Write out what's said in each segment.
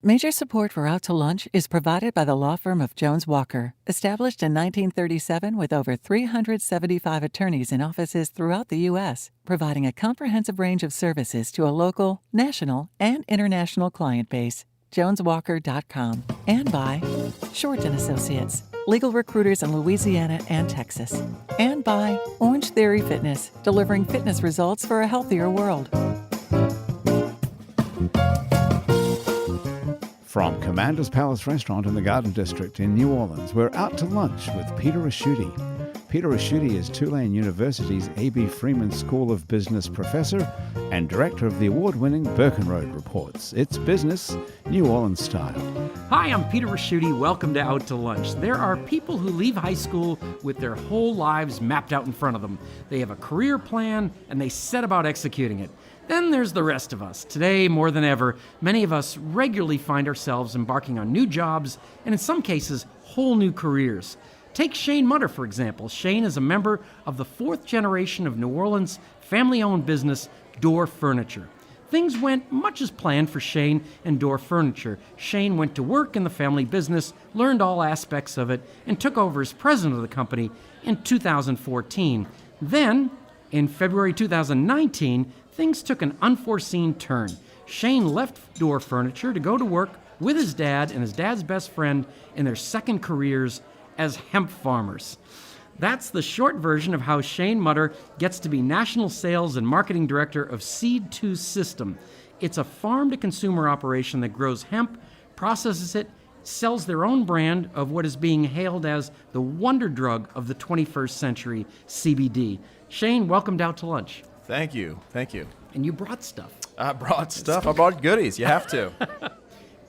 Major support for Out to Lunch is provided by the law firm of Jones Walker, established in 1937 with over 375 attorneys in offices throughout the U.S., providing a comprehensive range of services to a local, national, and international client base. JonesWalker.com. And by Short & Associates, legal recruiters in Louisiana and Texas. And by Orange Theory Fitness, delivering fitness results for a healthier world. From Commander's Palace Restaurant in the Garden District in New Orleans, we're out to lunch with Peter Raschuti. Peter Raschuti is Tulane University's A.B. Freeman School of Business professor and director of the award-winning Birkenroad Reports. It's business, New Orleans style. Hi, I'm Peter Raschuti. Welcome to Out to Lunch. There are people who leave high school with their whole lives mapped out in front of them. They have a career plan, and they set about executing it. Then there's the rest of us. Today, more than ever, many of us regularly find ourselves embarking on new jobs, and in some cases, whole new careers. Take Shane Mutter, for example. Shane is a member of the fourth generation of New Orleans family-owned business, Doerr Furniture. Things went much as planned for Shane and Doerr Furniture. Shane went to work in the family business, learned all aspects of it, and took over as president of the company in 2014. Then, in February 2019, things took an unforeseen turn. Shane left Doerr Furniture to go to work with his dad and his dad's best friend in their second careers as hemp farmers. That's the short version of how Shane Mutter gets to be National Sales and Marketing Director of Seed2 System. It's a farm-to-consumer operation that grows hemp, processes it, sells their own brand of what is being hailed as the wonder drug of the 21st century, CBD. Shane, welcome to Out to Lunch. Thank you. And you brought stuff. I brought stuff. I brought goodies. You have to.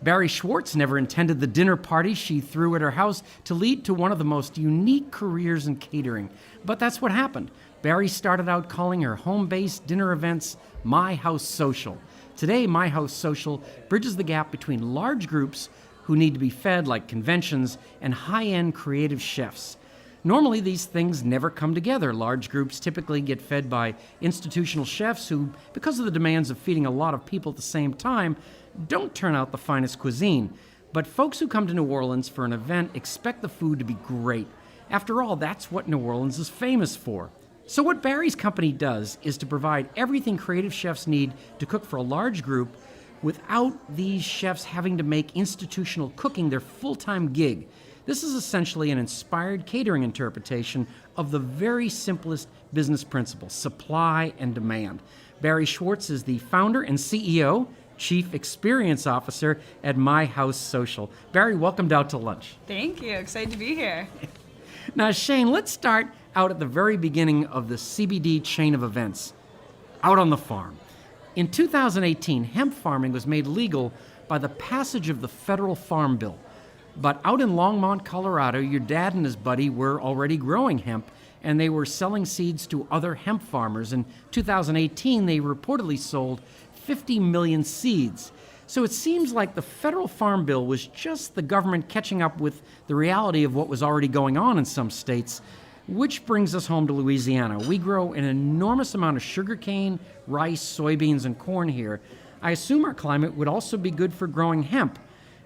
Barrie Schwartz never intended the dinner party she threw at her house to lead to one of the most unique careers in catering. But that's what happened. Barrie started out calling her home-based dinner events My House Social. Today, My House Social bridges the gap between large groups who need to be fed, like conventions, and high-end creative chefs. Normally, these things never come together. Large groups typically get fed by institutional chefs who, because of the demands of feeding a lot of people at the same time, don't turn out the finest cuisine. But folks who come to New Orleans for an event expect the food to be great. After all, that's what New Orleans is famous for. So what Barrie's company does is to provide everything creative chefs need to cook for a large group without these chefs having to make institutional cooking their full-time gig. This is essentially an inspired catering interpretation of the very simplest business principle, supply and demand. Barrie Schwartz is the founder and CEO, Chief Experience Officer at My House Social. Barrie, welcome Out to Lunch. Thank you. Excited to be here. Now, Shane, let's start out at the very beginning of the CBD chain of events, out on the farm. In 2018, hemp farming was made legal by the passage of the federal farm bill. But out in Longmont, Colorado, your dad and his buddy were already growing hemp, and they were selling seeds to other hemp farmers. In 2018, they reportedly sold 50 million seeds. So it seems like the federal farm bill was just the government catching up with the reality of what was already going on in some states, which brings us home to Louisiana. We grow an enormous amount of sugarcane, rice, soybeans, and corn here. I assume our climate would also be good for growing hemp.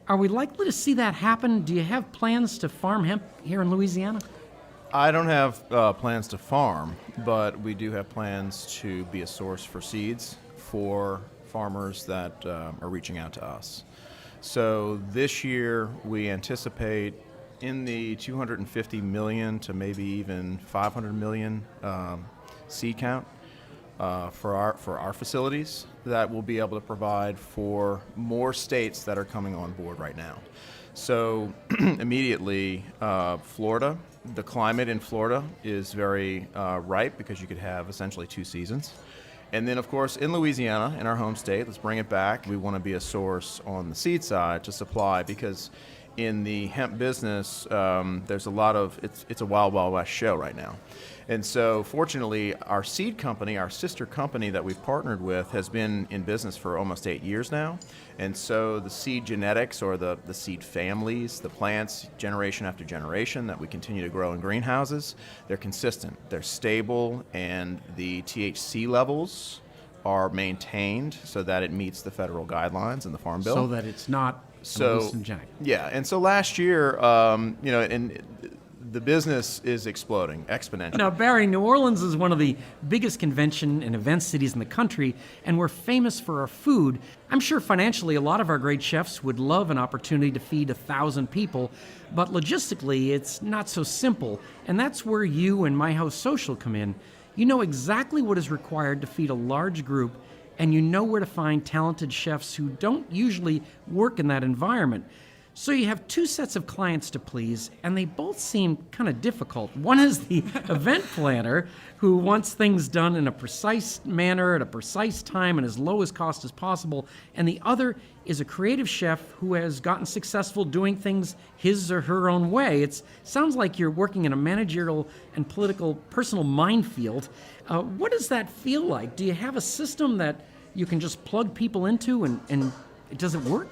Are we likely to see that happen? Do you have plans to farm hemp here in Louisiana? I don't have plans to farm, but we do have plans to be a source for seeds for farmers that are reaching out to us. So this year we anticipate in the 250 million to maybe even 500 million seed count for our facilities that we'll be able to provide for more states that are coming on board right now. So immediately, Florida, the climate in Florida is very ripe because you could have essentially two seasons. And then, of course, in Louisiana, in our home state, let's bring it back. We want to be a source on the seed side to supply because in the hemp business, there's a lot of, it's a wild, wild west show right now. And so fortunately, our seed company, our sister company that we've partnered with has been in business for almost 8 years now. And so the seed genetics or the seed families, the plants generation after generation that we continue to grow in greenhouses, they're consistent, they're stable, and the THC levels are maintained so that it meets the federal guidelines in the Farm Bill. So that it's not So hallucinogenic. yeah, and so last year, and the business is exploding exponentially. Now, Barrie, New Orleans is one of the biggest convention and event cities in the country, and we're famous for our food. I'm sure financially a lot of our great chefs would love an opportunity to feed 1,000 people, but logistically it's not so simple, and that's where you and My House Social come in. You know exactly what is required to feed a large group, and you know where to find talented chefs who don't usually work in that environment. So you have two sets of clients to please, and they both seem kind of difficult. One is the event planner, who wants things done in a precise manner at a precise time and as low as cost as possible. And the other is a creative chef who has gotten successful doing things his or her own way. It sounds like you're working in a managerial and political personal minefield. What does that feel like? Do you have a system that you can just plug people into and does it work?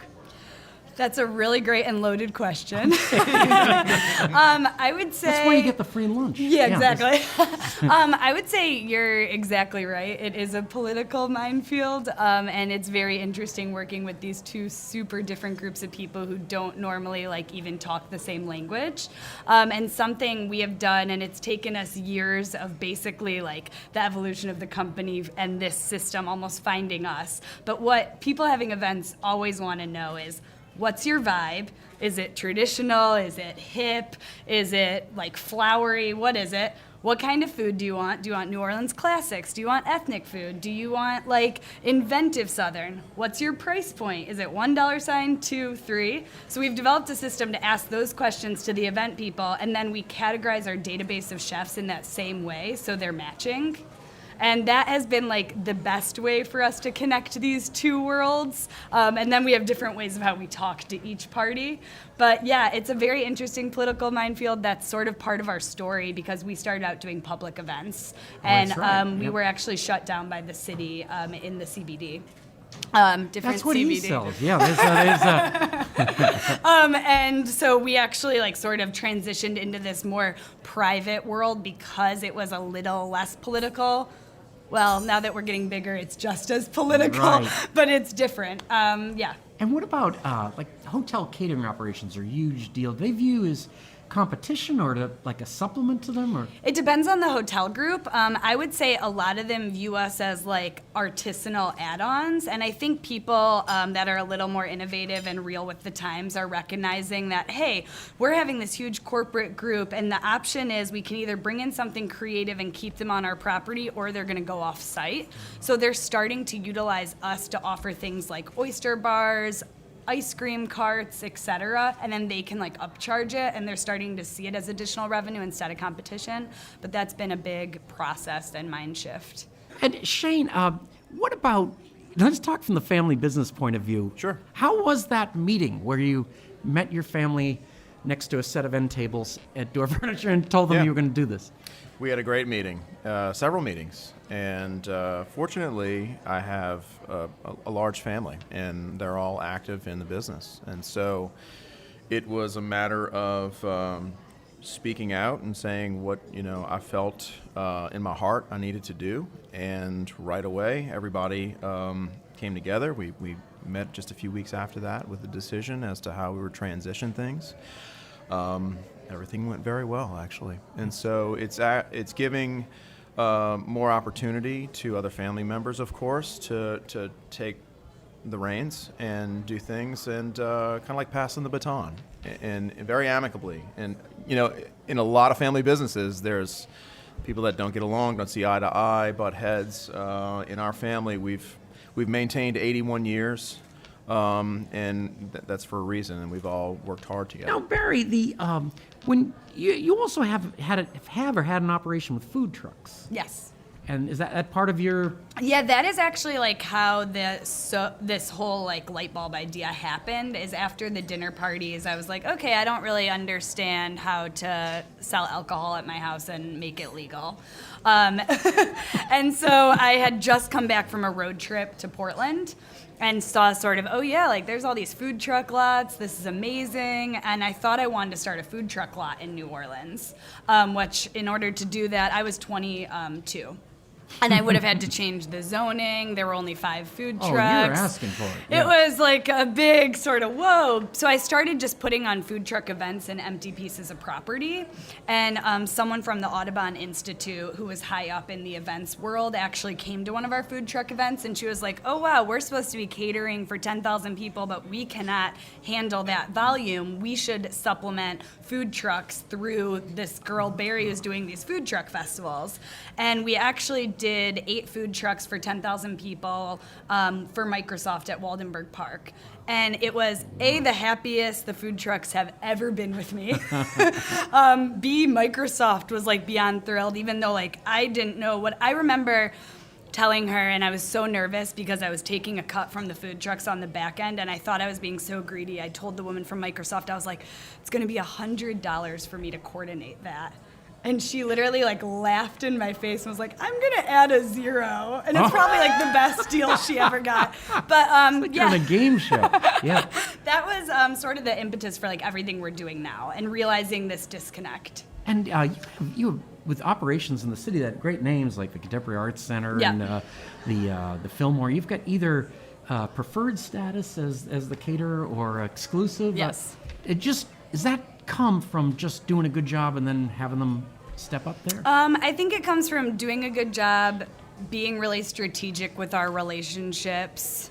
That's a really great and loaded question. I would say... That's why you get the free lunch. Yeah, exactly. I would say you're exactly right. It is a political minefield, and it's very interesting working with these two super different groups of people who don't normally even talk the same language. And something we have done, and it's taken us years of basically the evolution of the company and this system almost finding us. But what people having events always want to know is, what's your vibe? Is it traditional? Is it hip? Is it flowery? What is it? What kind of food do you want? Do you want New Orleans classics? Do you want ethnic food? Do you want inventive Southern? What's your price point? Is it $1 sign, $2, $3? So we've developed a system to ask those questions to the event people, and then we categorize our database of chefs in that same way so they're matching. And that has been the best way for us to connect these two worlds. And then we have different ways of how we talk to each party. But yeah, it's a very interesting political minefield that's sort of part of our story because we started out doing public events. And that's right. We were actually shut down by the city in the CBD. Different That's what CBD. he sells. Yeah, there's and so we actually sort of transitioned into this more private world because it was a little less political. Well, now that we're getting bigger, it's just as political, Right. but it's different. Yeah. And what about hotel catering operations are a huge deal. Do they view as competition or a supplement to them? Or It depends on the hotel group. I would say a lot of them view us as artisanal add-ons, and I think people that are a little more innovative and real with the times are recognizing that, hey, we're having this huge corporate group, and the option is we can either bring in something creative and keep them on our property, or they're going to go off-site. So they're starting to utilize us to offer things like oyster bars, ice cream carts, etc., and then they can upcharge it, and they're starting to see it as additional revenue instead of competition. But that's been a big process and mind shift. And Shane, what about, let's talk from the family business point of view. Sure. How was that meeting where you met your family next to a set of end tables at Doerr Furniture and told them Yeah. you were going to do this? We had a great meeting, several meetings, and fortunately I have a large family, and they're all active in the business. And so it was a matter of speaking out and saying what I felt in my heart I needed to do, and right away everybody came together. We met just a few weeks after that with the decision as to how we would transition things. Everything went very well, actually, and so it's giving more opportunity to other family members, of course, to take the reins and do things, and kind of like passing the baton, and very amicably. And in a lot of family businesses, there's people that don't get along, don't see eye to eye, butt heads. In our family, we've maintained 81 years. And that's for a reason, and we've all worked hard together. Now, Barrie, when you also have or had an operation with food trucks, Yes. and is that part of your? Yeah, that is actually how this whole light bulb idea happened. Is after the dinner parties, I was like, okay, I don't really understand how to sell alcohol at my house and make it legal. And so I had just come back from a road trip to Portland and saw sort of, oh yeah, there's all these food truck lots, this is amazing, and I thought I wanted to start a food truck lot in New Orleans, which in order to do that, I was 22. And I would have had to change the zoning. There were only 5 food trucks. Oh, you're asking for it. Yeah. It was like a big sort of whoa. So I started just putting on food truck events in empty pieces of property. And someone from the Audubon Institute, who was high up in the events world, actually came to one of our food truck events. And she was like, oh, wow, we're supposed to be catering for 10,000 people, but we cannot handle that volume. We should supplement food trucks through this girl, Barrie, who's doing these food truck festivals. And we actually did 8 food trucks for 10,000 people for Microsoft at Waldenberg Park. And it was A, the happiest the food trucks have ever been with me. B, Microsoft was like beyond thrilled, even though like I didn't know what I remember telling her, and I was so nervous because I was taking a cut from the food trucks on the back end, and I thought I was being so greedy. I told the woman from Microsoft, I was like, it's gonna be $100 for me to coordinate that. And she literally like laughed in my face and was like, I'm gonna add a 0. And it's probably like the best deal she ever got. But Like yeah. you're on a game show. Yeah. That was sort of the impetus for like everything we're doing now and realizing this disconnect. And you have, with operations in the city, that great names like the Contemporary Arts Center Yeah. and the Fillmore. You've got either preferred status as the caterer or exclusive. Yes. Does that come from just doing a good job and then having them step up there? I think it comes from doing a good job, being really strategic with our relationships,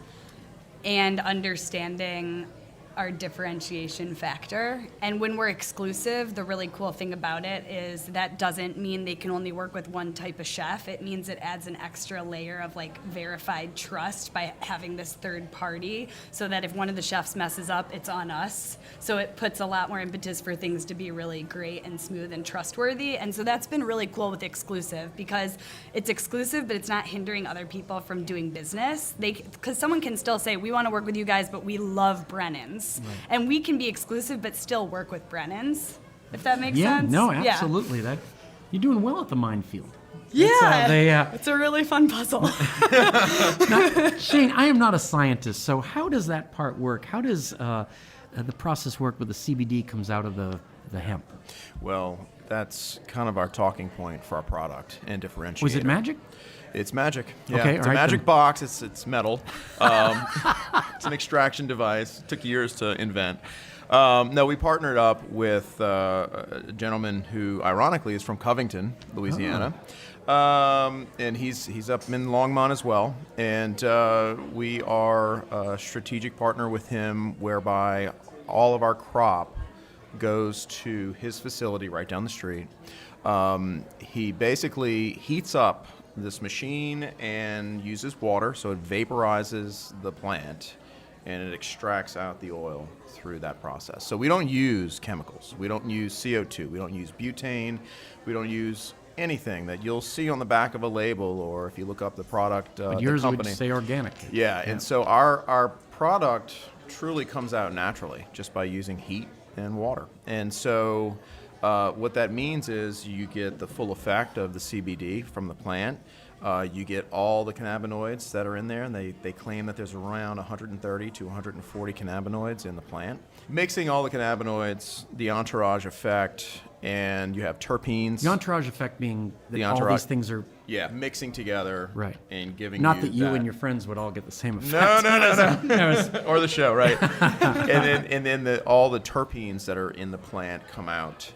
and understanding our differentiation factor. And when we're exclusive, the really cool thing about it is that doesn't mean they can only work with one type of chef. It means it adds an extra layer of like verified trust by having this third party, so that if one of the chefs messes up, it's on us. So it puts a lot more impetus for things to be really great and smooth and trustworthy. And so that's been really cool with exclusive, because it's exclusive, but it's not hindering other people from doing business. Because someone can still say, we want to work with you guys, but we love Brennan's. Right. And we can be exclusive but still work with Brennan's, if that makes sense. No, absolutely. That you're doing well at the minefield. Yeah, it's a really fun puzzle. Now, Shane, I am not a scientist, so how does that part work? How does the process work with the CBD comes out of the hemp? Well, that's kind of our talking point for our product and differentiator. Was it magic? It's magic. Yeah, Okay, it's all a right, magic then. box. It's metal. It's an extraction device. Took years to invent. No, we partnered up with a gentleman who, ironically, is from Covington, Louisiana. And he's up in Longmont as well. And we are a strategic partner with him, whereby all of our crop goes to his facility right down the street. He basically heats up this machine and uses water, so it vaporizes the plant and it extracts out the oil through that process. So we don't use chemicals. We don't use CO2. We don't use butane. We don't use anything that you'll see on the back of a label, or if you look up the product, But yours the would company. say organic. Yeah, and so our product truly comes out naturally just by using heat and water. And so what that means is you get the full effect of the CBD from the plant. You get all the cannabinoids that are in there, and they claim that there's around 130 to 140 cannabinoids in the plant. Mixing all the cannabinoids, the entourage effect, and you have terpenes. The entourage effect being that The all entourage- these things are Yeah, mixing together, right, and giving not you that you and your friends would all get the same effect. No. Or the show, right? and then all the terpenes that are in the plant come out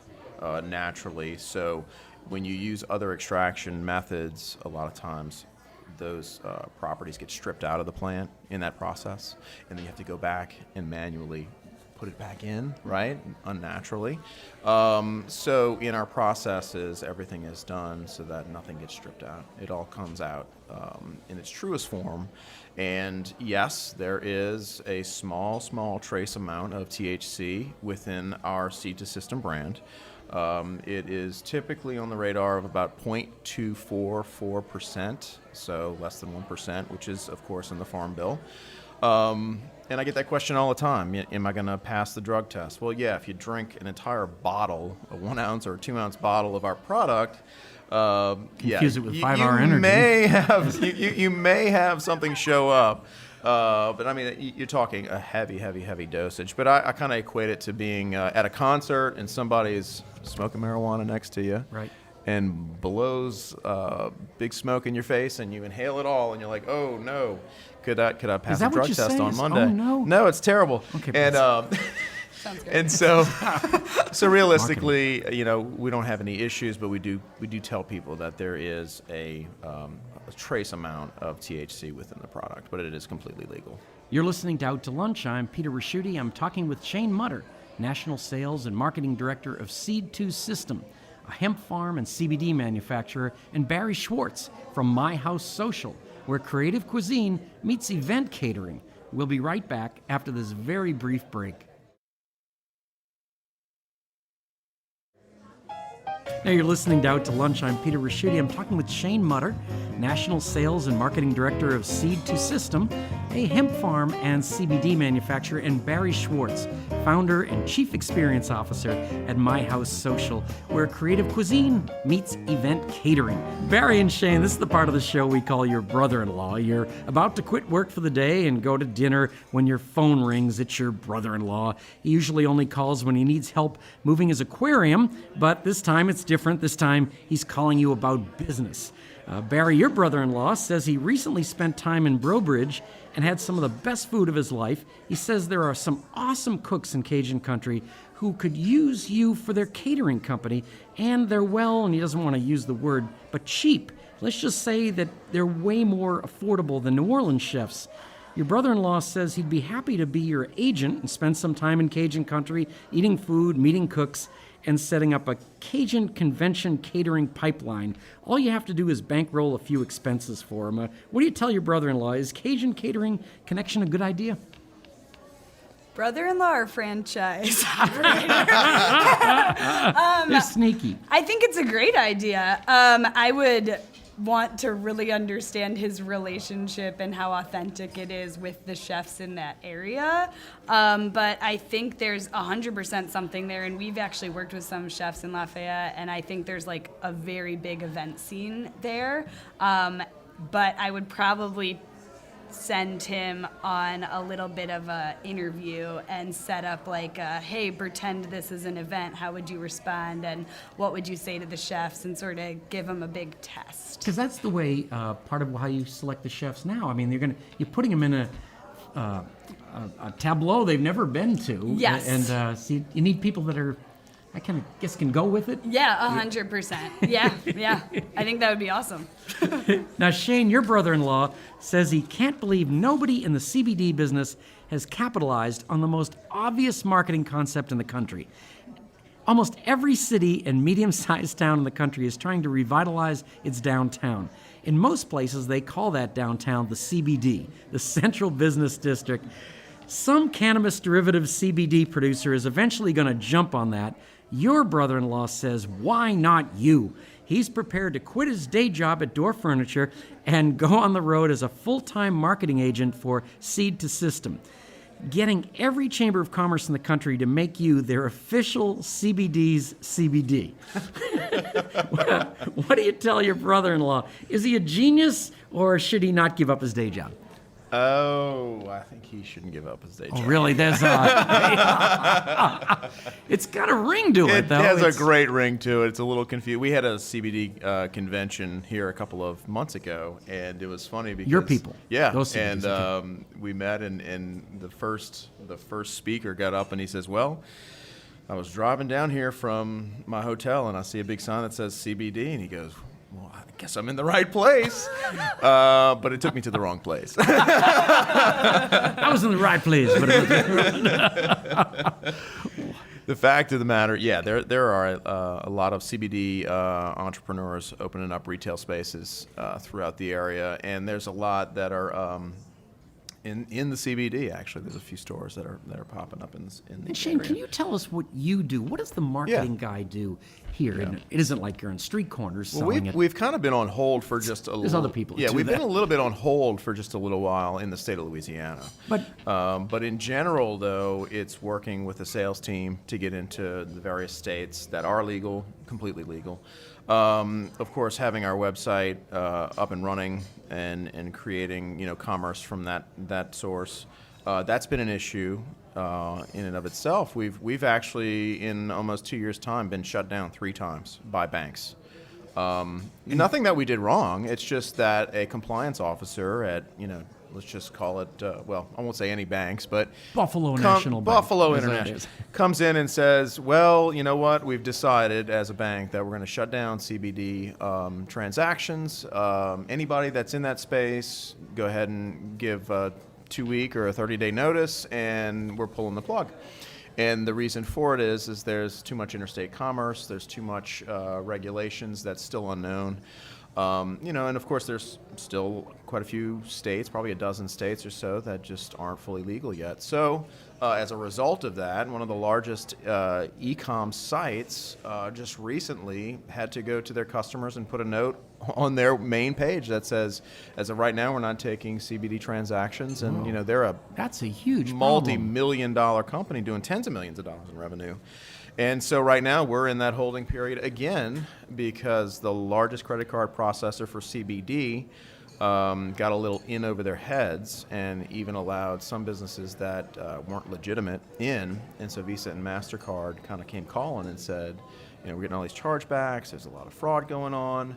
naturally. So when you use other extraction methods, a lot of times those properties get stripped out of the plant in that process, and then you have to go back and manually put it back in, right, unnaturally. So in our processes, everything is done so that nothing gets stripped out. It all comes out in its truest form. And yes, there is a small trace amount of THC within our Seed to System brand. It is typically on the radar of about 0.244%, so less than 1%, which is, of course, in the Farm Bill. And I get that question all the time. Am I going to pass the drug test? Well, yeah, if you drink an entire bottle, a 1 ounce or 2 ounce bottle of our product, Confuse it with 5 you Hour Energy. May have, you may have something show up. But I mean, you're talking a heavy dosage. But I kind of equate it to being at a concert and somebody's smoking marijuana next to you. Right. and blows big smoke in your face, and you inhale it all, and you're like, oh no, could I pass that a what drug you test say? on Monday? Oh, no? No, it's terrible. Okay, and Sounds good. and so realistically, we don't have any issues, but we do tell people that there is a trace amount of THC within the product, but it is completely legal. You're listening to Out to Lunch. I'm Peter Raschuti. I'm talking with Shane Mutter, National Sales and Marketing Director of Seed2 System, a hemp farm and CBD manufacturer, and Barrie Schwartz from My House Social, where creative cuisine meets event catering. We'll be right back after this very brief break. Now you're listening to Out to Lunch. I'm Peter Raschuti. I'm talking with Shane Mutter, National Sales and Marketing Director of Seed2 System, a hemp farm and CBD manufacturer, and Barrie Schwartz, Founder and Chief Experience Officer at My House Social, where creative cuisine meets event catering. Barrie and Shane, this is the part of the show we call your brother-in-law. You're about to quit work for the day and go to dinner. When your phone rings, it's your brother-in-law. He usually only calls when he needs help moving his aquarium, but this time it's different. This time he's calling you about business. Barrie, your brother-in-law, says he recently spent time in Brobridge and had some of the best food of his life. He says there are some awesome cooks in Cajun country who could use you for their catering company, and they're and he doesn't want to use the word, but cheap. Let's just say that they're way more affordable than New Orleans chefs. Your brother-in-law says he'd be happy to be your agent and spend some time in Cajun country, eating food, meeting cooks, and setting up a Cajun convention catering pipeline. All you have to do is bankroll a few expenses for him. What do you tell your brother-in-law? Is Cajun catering connection a good idea? Brother-in-law or franchise? They're sneaky. I think it's a great idea. I would want to really understand his relationship and how authentic it is with the chefs in that area. But I think there's 100% something there, and we've actually worked with some chefs in Lafayette, and I think there's like a very big event scene there. But I would probably send him on a little bit of a interview and set up like hey, pretend this is an event, how would you respond, and what would you say to the chefs, and sort of give them a big test. Because that's the way, part of how you select the chefs now. I mean, you're putting them in a tableau they've never been to. Yes. And so you need people that are, I kind of guess, can go with it. Yeah, 100%. Yeah. I think that would be awesome. Now, Shane, your brother-in-law, says he can't believe nobody in the CBD business has capitalized on the most obvious marketing concept in the country. Almost every city and medium-sized town in the country is trying to revitalize its downtown. In most places, they call that downtown the CBD, the Central Business District. Some cannabis derivative CBD producer is eventually going to jump on that. Your brother-in-law says, why not you? He's prepared to quit his day job at Doerr Furniture and go on the road as a full-time marketing agent for Seed2 System, getting every chamber of commerce in the country to make you their official CBD's CBD. What do you tell your brother-in-law? Is he a genius, or should he not give up his day job? Oh, I think he shouldn't give up his day job. Oh, really? There's it's got a ring to it, though. It has a great ring to it. It's a little confused. We had a CBD convention here a couple of months ago, and it was funny because your people, yeah, those and CBDs, we met, and the first speaker got up and he says, "Well, I was driving down here from my hotel, and I see a big sign that says CBD," and he goes, "Well, I guess I'm in the right place," but it took me to the wrong place. I was in the right place, but it was The fact of the matter, yeah, there are a lot of CBD entrepreneurs opening up retail spaces throughout the area, and there's a lot that are in the CBD. Actually, there's a few stores that are popping up in the And Shane, area. can you tell us what you do? What does the marketing guy do here? Yeah. And it isn't like you're in street corners selling it. We've kind of been on hold for just a little. There's other people that Yeah, do we've that. been a little bit on hold for just a little while in the state of Louisiana. But in general, though, it's working with the sales team to get into the various states that are legal, completely legal. Of course, having our website up and running and creating commerce from that source, that's been an issue in and of itself. We've actually in almost 2 years' time been shut down 3 times by banks Nothing that we did wrong. It's just that a compliance officer at, let's just call it, I won't say any banks, but Buffalo National Bank. Buffalo is what it International is. comes in and says, well, you know what? We've decided as a bank that we're going to shut down CBD transactions. Anybody that's in that space, go ahead and give a 2-week or a 30-day notice, and we're pulling the plug. And the reason for it is there's too much interstate commerce, there's too much regulations that's still unknown. And of course there's still quite a few states, probably a dozen states or so, that just aren't fully legal yet. So as a result of that, one of the largest e-com sites just recently had to go to their customers and put a note on their main page that says, as of right now, we're not taking CBD transactions. And, they're That's a huge problem. multi-million-dollar company doing tens of millions of dollars in revenue. And so right now we're in that holding period again because the largest credit card processor for CBD got a little in over their heads and even allowed some businesses that weren't legitimate in. And so Visa and MasterCard kind of came calling and said, we're getting all these chargebacks, there's a lot of fraud going on,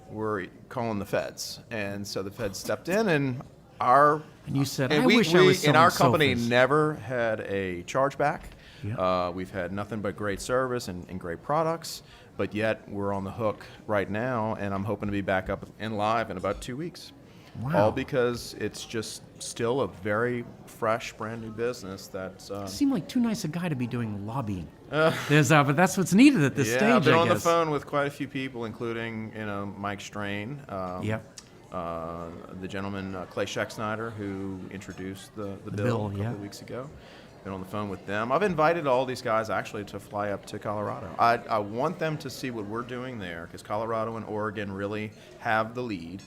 we're calling the feds. And so the feds stepped in, and you said, I wish I was selling and our company sofas. never had a chargeback. Yep. We've had nothing but great service and great products, but yet we're on the hook right now, and I'm hoping to be back up and live in about 2 weeks. Wow. All because it's just still a very fresh, brand new business that's... Seemed like too nice a guy to be doing lobbying. But that's what's needed at this stage, I've been I on the guess. phone with quite a few people, including Mike Strain. The gentleman Clay Scheck-Snyder, who introduced the bill a couple of weeks ago. Been on the phone with them. I've invited all these guys actually to fly up to Colorado. I want them to see what we're doing there, because Colorado and Oregon really have the lead,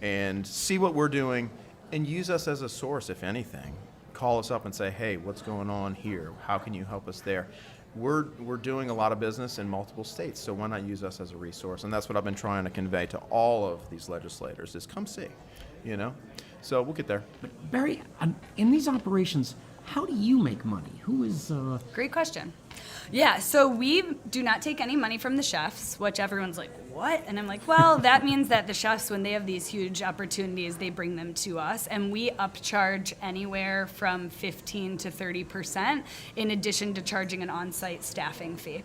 and see what we're doing and use us as a source, if anything. Call us up and say, hey, what's going on here? How can you help us there? We're doing a lot of business in multiple states, so why not use us as a resource? And that's what I've been trying to convey to all of these legislators is come see, So we'll get there. But Barrie, in these operations, how do you make money? Who is... Great question. Yeah, so we do not take any money from the chefs, which everyone's like, what? And I'm like, well, that means that the chefs, when they have these huge opportunities, they bring them to us, and we upcharge anywhere from 15 to 30% in addition to charging an on-site staffing fee.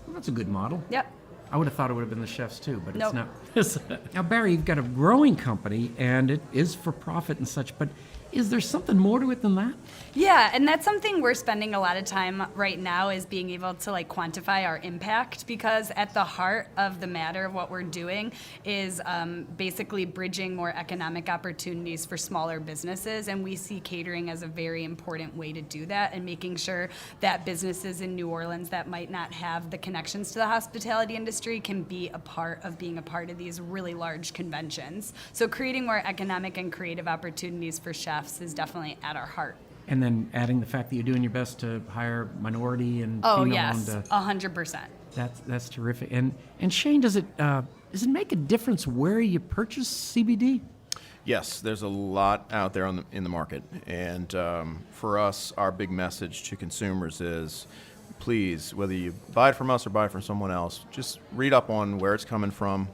Well, that's a good model. Yep. I would have thought it would have been the chefs too, but Nope. it's not. Now, Barrie, you've got a growing company, and it is for profit and such, but is there something more to it than that? Yeah, and that's something we're spending a lot of time right now, is being able to quantify our impact, because at the heart of the matter of what we're doing is basically bridging more economic opportunities for smaller businesses, and we see catering as a very important way to do that, and making sure that businesses in New Orleans that might not have the connections to the hospitality industry can be a part of these really large conventions. So creating more economic and creative opportunities for chefs is definitely at our heart. And then adding the fact that you're doing your best to hire minority and Oh female yes, owned, 100%. that's terrific. And Shane, does it make a difference where you purchase CBD? Yes, there's a lot out there in the market, and for us, our big message to consumers is, please, whether you buy it from us or buy it from someone else, just read up on where it's coming from,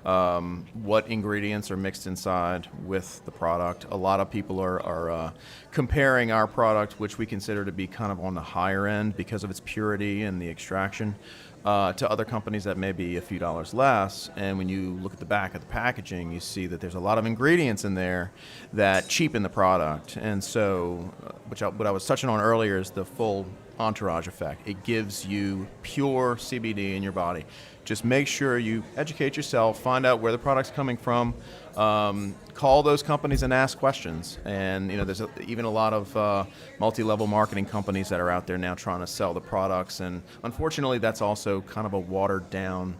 what ingredients are mixed inside with the product. A lot of people are comparing our product, which we consider to be kind of on the higher end because of its purity and the extraction, to other companies that may be a few dollars less. And when you look at the back of the packaging, you see that there's a lot of ingredients in there that cheapen the product. And so, what I was touching on earlier is the full entourage effect. It gives you pure CBD in your body. Just make sure you educate yourself, find out where the product's coming from, call those companies and ask questions. And there's even a lot of multi-level marketing companies that are out there now trying to sell the products. And unfortunately, that's also kind of a watered-down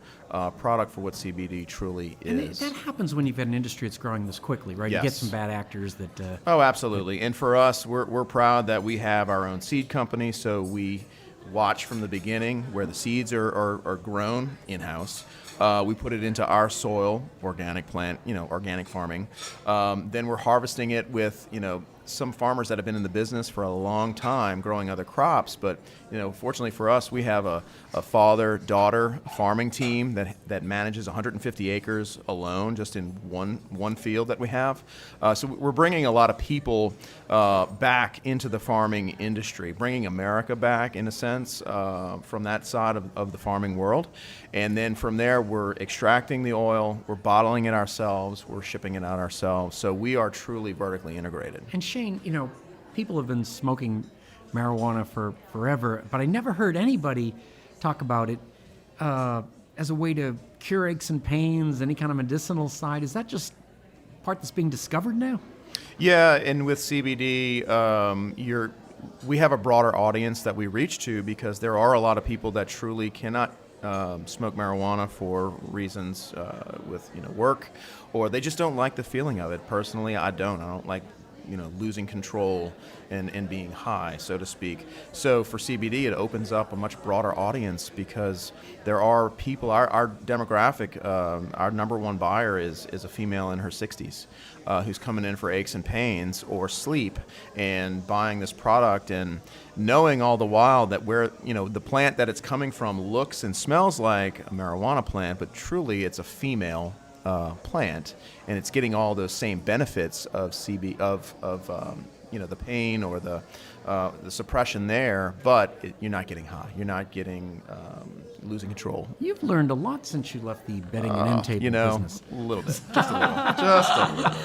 product for what CBD truly is. And that happens when you've got an industry that's growing this quickly, right? Yes. You get some bad actors that... Oh, absolutely. And for us, we're proud that we have our own seed company, so we watch from the beginning where the seeds are grown in-house. We put it into our soil, organic plant, organic farming. Then we're harvesting it with, some farmers that have been in the business for a long time growing other crops, but fortunately for us, we have a father-daughter farming team that manages 150 acres alone just in one field that we have. So we're bringing a lot of people back into the farming industry, bringing America back in a sense from that side of the farming world. And then from there, we're extracting the oil, we're bottling it ourselves, we're shipping it out ourselves. So we are truly vertically integrated. And Shane, people have been smoking marijuana for forever, but I never heard anybody talk about it as a way to cure aches and pains, any kind of medicinal side. Is that just part that's being discovered now? Yeah, and with CBD, we have a broader audience that we reach to because there are a lot of people that truly cannot smoke marijuana for reasons with work, or they just don't like the feeling of it. Personally, I don't like losing control and being high, so to speak. So for CBD, it opens up a much broader audience because there are people, our demographic, our number one buyer is a female in her 60s who's coming in for aches and pains or sleep and buying this product and knowing all the while that the plant that it's coming from looks and smells like a marijuana plant, but truly it's a female plant, and it's getting all those same benefits of the pain or the suppression there, but you're not getting high. You're not getting losing control. You've learned a lot since you left the bedding and end table business. A little bit, just a little, just a little bit.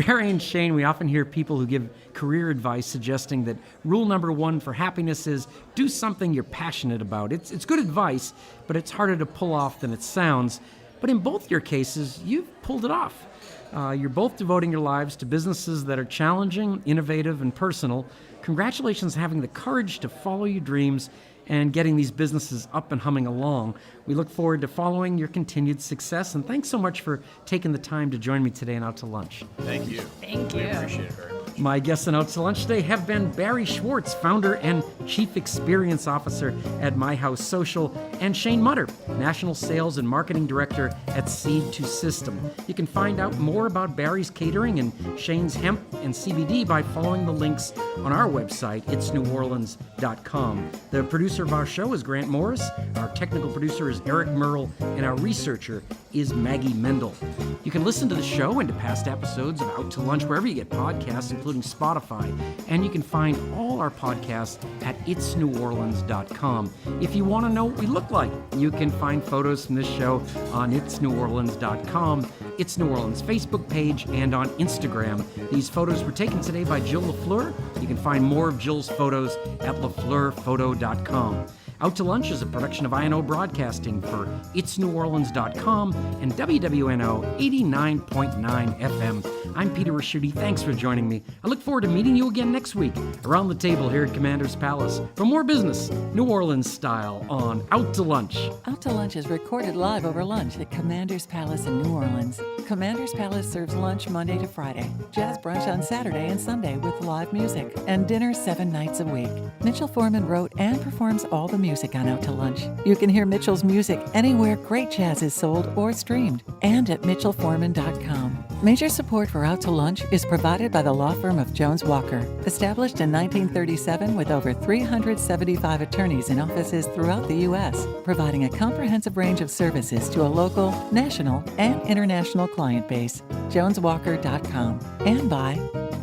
Barrie and Shane, we often hear people who give career advice suggesting that rule number one for happiness is do something you're passionate about. It's good advice, but it's harder to pull off than it sounds. But in both your cases, you've pulled it off. You're both devoting your lives to businesses that are challenging, innovative, and personal. Congratulations on having the courage to follow your dreams and getting these businesses up and humming along. We look forward to following your continued success, and thanks so much for taking the time to join me today and Out to Lunch. Thank you. Thank you. We appreciate it very much. My guests on Out to Lunch today have been Barrie Schwartz, founder and Chief Experience Officer at My House Social, and Shane Mutter, National Sales and Marketing Director at Seed to System. You can find out more about Barrie's catering and Shane's hemp and CBD by following the links on our website, itsneworleans.com. The producer of our show is Grant Morris, our technical producer is Eric Merle, and our researcher is Maggie Mendel. You can listen to the show and to past episodes of Out to Lunch wherever you get podcasts, including Spotify, and you can find all our podcasts at itsneworleans.com. If you want to know what we look like, you can find photos from this show on itsneworleans.com, It's New Orleans Facebook page, and on Instagram. These photos were taken today by Jill LaFleur. You can find more of Jill's photos at lafleurphoto.com. Out to Lunch is a production of INO Broadcasting for itsneworleans.com and WWNO 89.9 FM. I'm Peter Raschuti. Thanks for joining me. I look forward to meeting you again next week around the table here at Commander's Palace for more business, New Orleans style, on Out to Lunch. Out to Lunch is recorded live over lunch at Commander's Palace in New Orleans. Commander's Palace serves lunch Monday to Friday, jazz brunch on Saturday and Sunday with live music, and dinner 7 nights a week. Mitchell Foreman wrote and performs all the music on Out to Lunch. You can hear Mitchell's music anywhere great jazz is sold or streamed, and at mitchellforeman.com. Major support for Out to Lunch is provided by the law firm of Jones Walker, established in 1937 with over 375 attorneys in offices throughout the U.S., providing a comprehensive range of services to a local, national, and international client base. JonesWalker.com. And by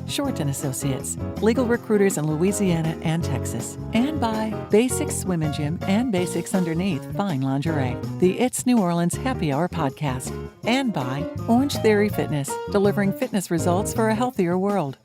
Short & Associates, legal recruiters in Louisiana and Texas. And by Basics Swim and Gym and Basics Underneath Fine Lingerie, the It's New Orleans Happy Hour podcast. And by Orange Theory Fitness, delivering fitness results for a healthier world.